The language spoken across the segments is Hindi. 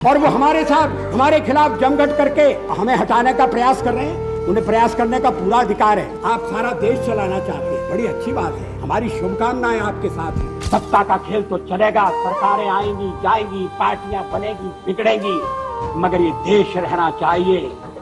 और वो हमारे साथ हमारे खिलाफ जमघट करके हमें हटाने का प्रयास कर रहे हैं। उन्हें प्रयास करने का पूरा अधिकार है। आप सारा देश चलाना चाहते हैं, बड़ी अच्छी बात है। हमारी शुभकामनाएं आपके साथ हैं। सत्ता का खेल तो चलेगा, सरकारें आएंगी जाएंगी, पार्टियां बनेगी बिगड़ेंगी, मगर ये देश रहना चाहिए।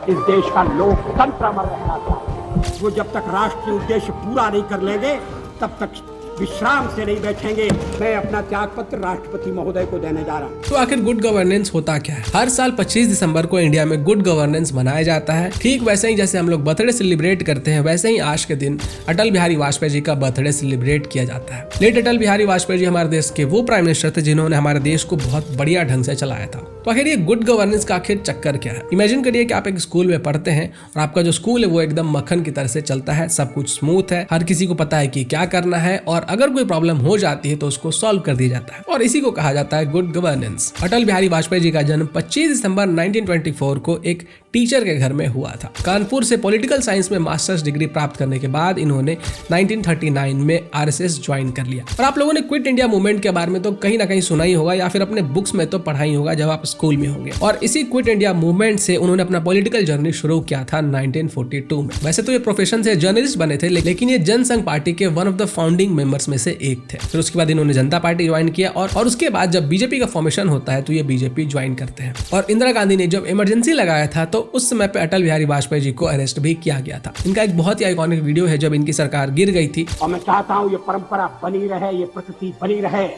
इस देश का लोकतंत्र अमर रहना चाहिए। वो जब तक राष्ट्रीय उद्देश्य पूरा नहीं कर लेंगे तब तक विश्राम से नहीं बैठेंगे। मैं अपना त्याग पत्र राष्ट्रपति महोदय को देने जा रहा हूँ। तो आखिर गुड गवर्नेंस होता क्या है? हर साल 25 दिसंबर को इंडिया में गुड गवर्नेंस मनाया जाता है। ठीक वैसे ही जैसे हम लोग बर्थडे सेलिब्रेट करते हैं, वैसे ही आज के दिन अटल बिहारी वाजपेयी जी का बर्थडे सेलिब्रेट किया जाता है। लेट अटल बिहारी वाजपेयी जी हमारे देश के वो प्राइम मिनिस्टर थे जिन्होंने हमारे देश को बहुत बढ़िया ढंग से चलाया था। तो आखिर ये गुड गवर्नेंस का आखिर चक्कर क्या है? इमेजिन करिए कि आप एक स्कूल में पढ़ते हैं और आपका जो स्कूल है वो एकदम मक्खन की तरह से चलता है, सब कुछ स्मूथ है, हर किसी को पता है कि क्या करना है, और अगर कोई प्रॉब्लम हो जाती है तो उसको सॉल्व कर दिया जाता है, और इसी को कहा जाता है गुड गवर्नेंस। अटल बिहारी वाजपेयी जी का जन्म 25 दिसंबर 1924 को एक टीचर के घर में हुआ था। कानपुर से पॉलिटिकल साइंस में मास्टर्स डिग्री प्राप्त करने के बाद इन्होंने 1939 में आरएसएस ज्वाइन कर लिया। और आप लोगों ने क्विट इंडिया मूवमेंट के बारे में तो कहीं ना कहीं सुना ही होगा या फिर अपने बुक्स में तो पढ़ा ही होगा जब आप स्कूल में होंगे। और इसी क्विट इंडिया मूवमेंट से उन्होंने अपना पॉलिटिकल जर्नी शुरू किया था 1942 में। वैसे तो ये प्रोफेशन से जर्नलिस्ट बने थे, लेकिन ये जनसंघ पार्टी के one of the founding members में से एक थे। फिर उसके बाद इन्होंने जनता पार्टी ज्वाइन किया और उसके बाद जब बीजेपी का फॉर्मेशन होता है तो ये बीजेपी ज्वाइन करते हैं। और इंदिरा गांधी ने जब इमरजेंसी लगाया था तो उस समय पे अटल बिहारी वाजपेयी जी को अरेस्ट भी किया गया था। इनका एक बहुत ही आइकॉनिक वीडियो है जब इनकी सरकार गिर गई थी। और मैं चाहता हूँ ये परंपरा बनी रहे, ये प्रकृति बनी रहे।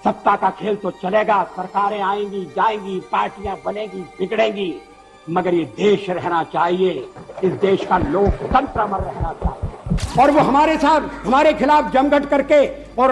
सत्ता का खेल तो चलेगा, सरकारें आएंगी जाएंगी, पार्टियां बनेगी बिगड़ेंगी, मगर ये देश रहना चाहिए। इस देश का लोकतंत्र अमर रहना चाहिए। और वो हमारे साथ हमारे खिलाफ जमघट करके और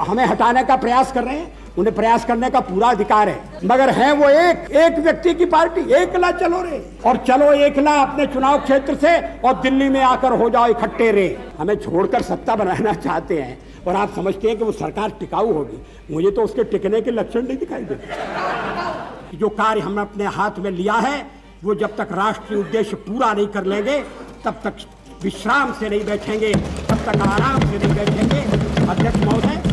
हमें हटाने का प्रयास कर रहे हैं। उन्हें प्रयास करने का पूरा अधिकार है, मगर है वो एक व्यक्ति की पार्टी। एकला चलो रे, और चलो एकला अपने चुनाव क्षेत्र से, और दिल्ली में आकर हो जाओ इकट्ठे रे। हमें छोड़कर सत्ता बनाना चाहते हैं और आप समझते हैं कि वो सरकार टिकाऊ होगी। मुझे तो उसके टिकने के लक्षण नहीं दिखाई देते। जो कार्य हमने अपने हाथ में लिया है वो जब तक राष्ट्रीय उद्देश्य पूरा नहीं कर लेंगे तब तक विश्राम से नहीं बैठेंगे, तब तक आराम से नहीं बैठेंगे। अध्यक्ष महोदय,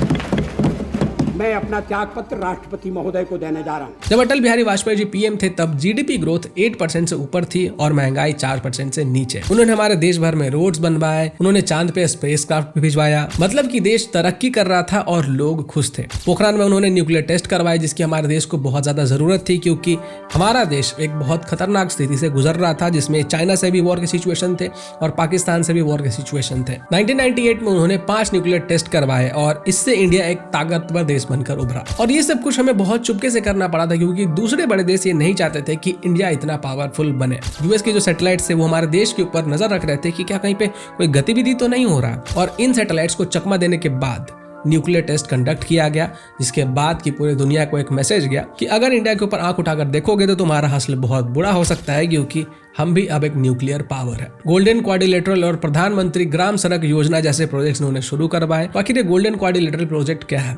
मैं अपना त्याग पत्र राष्ट्रपति महोदय को देने जा रहा हूँ। जब अटल बिहारी वाजपेयी जी पीएम थे तब जीडीपी ग्रोथ 8% से ऊपर थी और महंगाई 4% से नीचे। उन्होंने हमारे देश भर में रोड्स बनवाए, उन्होंने चांद पे स्पेसक्राफ्ट भिजवाया, मतलब कि देश तरक्की कर रहा था और लोग खुश थे। पोखरान में उन्होंने न्यूक्लियर टेस्ट करवाए जिसकी हमारे देश को बहुत ज्यादा जरूरत थी, क्योंकि हमारा देश एक बहुत खतरनाक स्थिति से गुजर रहा था जिसमें चाइना से भी वॉर के सिचुएशन थे और पाकिस्तान से भी वॉर के सिचुएशन थे। 1998 में उन्होंने 5 न्यूक्लियर टेस्ट करवाए और इससे इंडिया एक ताकतवर देश बनकर उभरा। और ये सब कुछ हमें बहुत चुपके से करना पड़ा था, क्योंकि दूसरे बड़े देश ये नहीं चाहते थे कि इंडिया इतना पावरफुल बने। यूएस के जो सैटेलाइट्स थे वो हमारे देश के ऊपर नजर रख रहे थे कि क्या कहीं पे कोई गतिविधि तो नहीं हो रहा, और इन सैटेलाइट्स को चकमा देने के बाद न्यूक्लियर टेस्ट कंडक्ट किया गया, जिसके बाद की पूरी दुनिया को एक मैसेज गया कि अगर इंडिया के ऊपर आंख उठाकर देखोगे तो तुम्हारा हासिल बहुत बुरा हो सकता है, क्योंकि हम भी अब एक न्यूक्लियर पावर है। गोल्डन क्वाड्रिलेटरल और प्रधानमंत्री ग्राम सड़क योजना जैसे प्रोजेक्ट्स उन्होंने शुरू करवाए। आखिर ये गोल्डन क्वाड्रिलेटरल प्रोजेक्ट क्या है?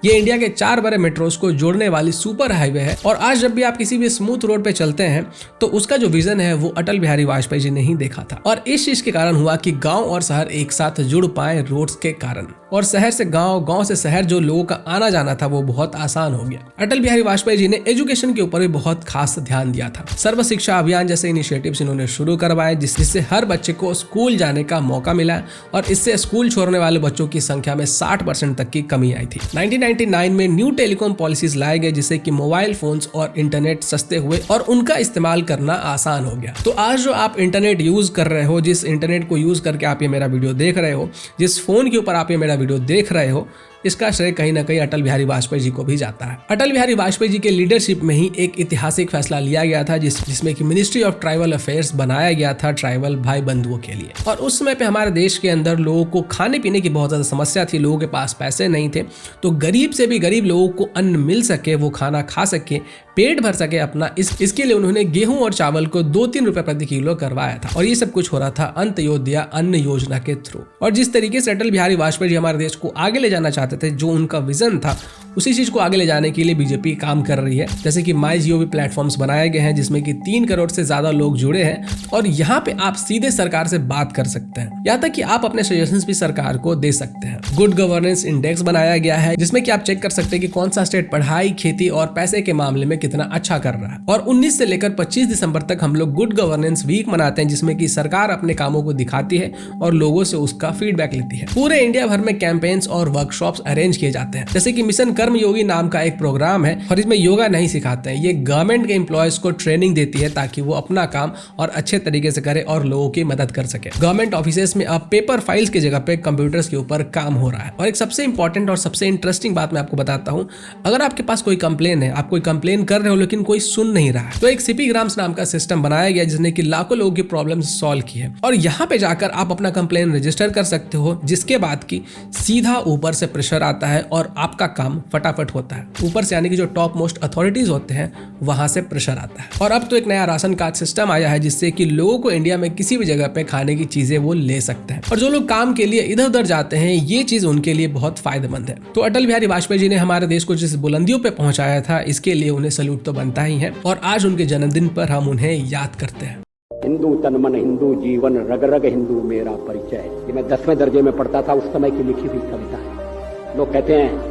ये इंडिया के 4 बड़े मेट्रोस को जोड़ने वाली सुपर हाईवे है, और आज जब भी आप किसी भी स्मूथ रोड पे चलते हैं तो उसका जो विजन है वो अटल बिहारी वाजपेयी जी ने ही देखा था। और इस चीज के कारण हुआ कि गाँव और शहर एक साथ जुड़ पाए रोड्स के कारण, और शहर से गाँव, गाँव से शहर जो लोगों का आना जाना था वो बहुत आसान हो गया। अटल बिहारी वाजपेयी जी ने एजुकेशन के ऊपर भी बहुत खास ध्यान दिया था। सर्व शिक्षा अभियान जैसे इनिशिएटिव्स इन्होंने शुरू करवाए जिससे हर बच्चे को स्कूल जाने का मौका मिला, और इससे स्कूल छोड़ने वाले बच्चों की संख्या में 60% तक की कमी आई थी। 1999 में न्यू टेलीकॉम पॉलिसीज लाए गए जिससे कि मोबाइल फोन्स और इंटरनेट सस्ते हुए और उनका इस्तेमाल करना आसान हो गया। तो आज जो आप इंटरनेट यूज कर रहे हो, जिस इंटरनेट को यूज करके आप ये मेरा वीडियो देख रहे हो, जिस फोन के ऊपर आप ये मेरा वीडियो देख रहे हो, इसका श्रेय कहीं ना कहीं अटल बिहारी वाजपेयी जी को भी जाता है। अटल बिहारी वाजपेयी जी के लीडरशिप में ही एक ऐतिहासिक फैसला लिया गया था जिसमें कि मिनिस्ट्री ऑफ ट्राइबल अफेयर्स बनाया गया था ट्राइबल भाई बंधुओं के लिए। और उस समय पे हमारे देश के अंदर लोगों को खाने पीने की बहुत ज्यादा समस्या थी, लोगों के पास पैसे नहीं थे, तो गरीब से भी गरीब लोगों को अन्न मिल सके, वो खाना खा सके, पेट भर सके अपना, इसके लिए उन्होंने गेहूं और चावल को 2-3 रुपए प्रति किलो करवाया था। और ये सब कुछ हो रहा था अंत्योदय अन्न योजना के थ्रू। और जिस तरीके से अटल बिहारी वाजपेयी जी हमारे देश को आगे ले जाना चाहते चाहते थे, जो उनका विजन था, उसी चीज को आगे ले जाने के लिए बीजेपी काम कर रही है। जैसे कि MyGov प्लेटफॉर्म्स बनाए गए हैं जिसमें कि 3 करोड़ से ज्यादा लोग जुड़े हैं और यहाँ पे आप सीधे सरकार से बात कर सकते हैं, यहाँ तक कि आप अपने सजेशंस भी सरकार को दे सकते हैं। गुड गवर्नेंस इंडेक्स बनाया गया है जिसमें कि आप चेक कर सकते हैं कि कौन सा स्टेट पढ़ाई, खेती और पैसे के मामले में कितना अच्छा कर रहा है। और 19 से लेकर 25 दिसंबर तक हम लोग गुड गवर्नेंस वीक मनाते हैं जिसमें कि सरकार अपने कामों को दिखाती है और लोगों से उसका फीडबैक लेती है। पूरे इंडिया भर में कैंपेन्स और वर्कशॉप्स अरेंज किए जाते हैं, जैसे कि मिशन कर्मयोगी नाम का एक प्रोग्राम है और इसमें योगा नहीं सिखाते हैं, ये गवर्नमेंट के एम्प्लॉयज को ट्रेनिंग देती है ताकि वो अपना काम और अच्छे तरीके से करे और लोगों की मदद कर सके। गवर्नमेंट ऑफिसेस में अब पेपर फाइल्स की जगह पे कंप्यूटर्स के ऊपर काम हो रहा है। और एक सबसे इंपॉर्टेंट और सबसे इंटरेस्टिंग बात मैं आपको बताता हूँ, अगर आपके पास कोई कंप्लेन है, आप कोई कंप्लेन कर रहे हो लेकिन कोई सुन नहीं रहा है, तो एक सीपी ग्राम्स नाम का सिस्टम बनाया गया जिसने कि लाखों लोगों की प्रॉब्लम सॉल्व की है। और यहाँ पे जाकर आप अपना कंप्लेन रजिस्टर कर सकते हो, जिसके बाद की सीधा ऊपर से प्रेशर आता है और आपका काम फटाफट होता है। ऊपर से यानी कि जो टॉप मोस्ट अथॉरिटीज होते हैं वहां से प्रेशर आता है। और अब तो एक नया राशन कार्ड सिस्टम आया है जिससे कि लोगों को इंडिया में किसी भी जगह पे खाने की चीजें वो ले सकते हैं। और जो लोग काम के लिए इधर उधर जाते हैं, ये चीज उनके लिए बहुत फायदेमंद है। तो अटल बिहारी वाजपेयी जी ने हमारे देश को जिस बुलंदियों पे पहुंचाया था, इसके लिए उन्हें सैल्यूट तो बनता ही है। और आज उनके जन्मदिन पर हम उन्हें याद करते हैं। हिंदू तन मन, हिंदू जीवन, रग रग हिंदू मेरा परिचय। ये मैं 10वें दर्जे में पढ़ता था, उस समय की लिखी हुई कविता है। लोग कहते हैं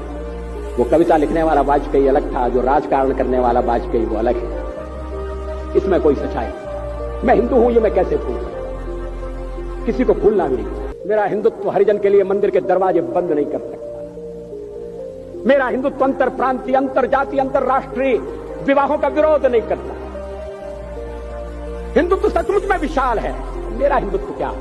वो कविता लिखने वाला वाजपेयी अलग था, जो राजकारण करने वाला वाजपेयी वो अलग है। इसमें कोई सच्चाई नहीं। मैं हिंदू हूं ये मैं कैसे भूल सकता, किसी को भूलना भी नहीं। मेरा हिंदुत्व हरिजन के लिए मंदिर के दरवाजे बंद नहीं कर सकता। मेरा हिंदुत्व अंतर प्रांतीय, अंतर जाति, अंतरराष्ट्रीय विवाहों का विरोध नहीं करता। हिंदुत्व सचमुच में विशाल है। मेरा हिंदुत्व क्या है?